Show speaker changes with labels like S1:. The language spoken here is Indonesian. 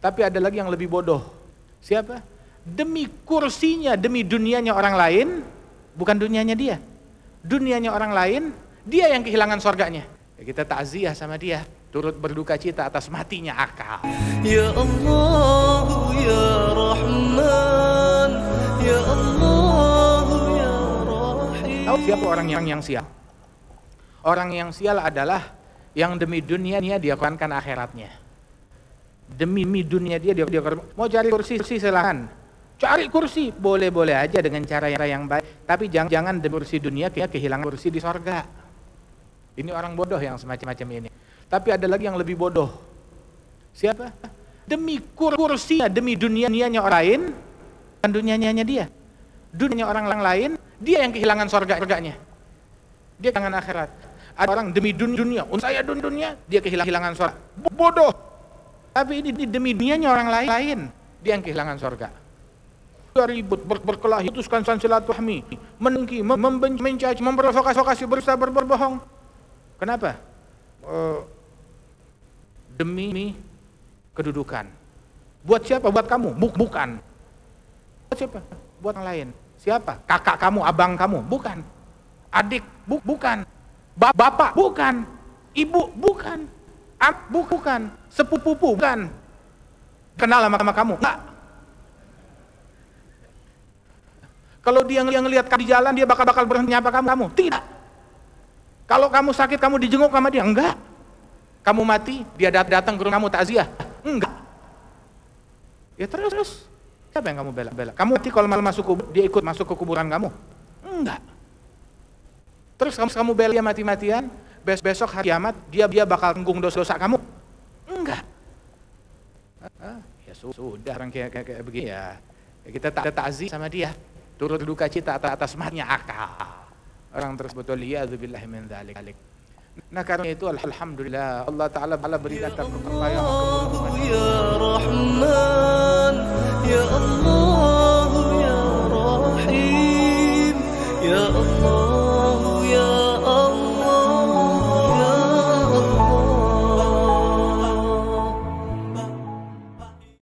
S1: Tapi ada lagi yang lebih bodoh. Siapa? Demi kursinya, demi dunianya orang lain, bukan dunianya dia. Dunianya orang lain, dia yang kehilangan surganya. Ya, kita takziah sama dia, turut berduka cita atas matinya akal.
S2: Ya Allah, ya Rahman, ya Allah, ya Rahim.
S1: Tahu siapa orang yang sial? Orang yang sial adalah yang demi dunianya dia korbankan akhiratnya. Demi dunia dia mau cari kursi silakan. Cari kursi boleh-boleh aja dengan cara yang baik, tapi jangan demi kursi dunia kehilangan kursi di sorga. Ini orang bodoh yang semacam ini. Tapi ada lagi yang lebih bodoh. Siapa? Demi kursinya, demi dunianya orang lain, bukan dunianya dia. Dunianya orang lain, dia yang kehilangan surganya. Dia kehilangan akhirat. Ada orang demi dunia, saya dunia, dia kehilangan surga. Bodoh. Tapi ini demi dunianya orang lain, dia yang kehilangan surga. Ribut, berkelahi, putuskan silaturahmi, menengki, membenci, mencaci, memprovokasi, berusaha berbohong. Kenapa? Demi kedudukan. Buat siapa? Buat kamu? Bukan. Buat siapa? Buat orang lain. Siapa? Kakak kamu, abang kamu? Bukan. Adik? Bukan. Bapak? Bukan. Ibu? Bukan. Bukan. Sepupu? Bukan. Kenal sama kamu? Enggak. Kalau dia ngelihat kamu di jalan, dia bakal berhenti nyapa kamu? Tidak. Kalau kamu sakit, kamu dijenguk sama dia? Enggak. Kamu mati, dia datang ke rumah kamu takziah? Enggak. Ya terus. Siapa yang kamu bela? Kamu mati kalau malam masuk kubur, dia ikut masuk ke kuburan kamu? Enggak. Terus kamu bela dia mati-matian, besok hari kiamat, dia bakal tanggung dosa kamu? Enggak. Ya sudah, orang kayak begini ya. Kita takziah sama dia. Turut duka cita atas matinya akal. Orang tersebut waliyadzubillah min dzalik. Nah karena itu alhamdulillah Allah Ta'ala berikan kepercayaan.
S2: Ya Rahman.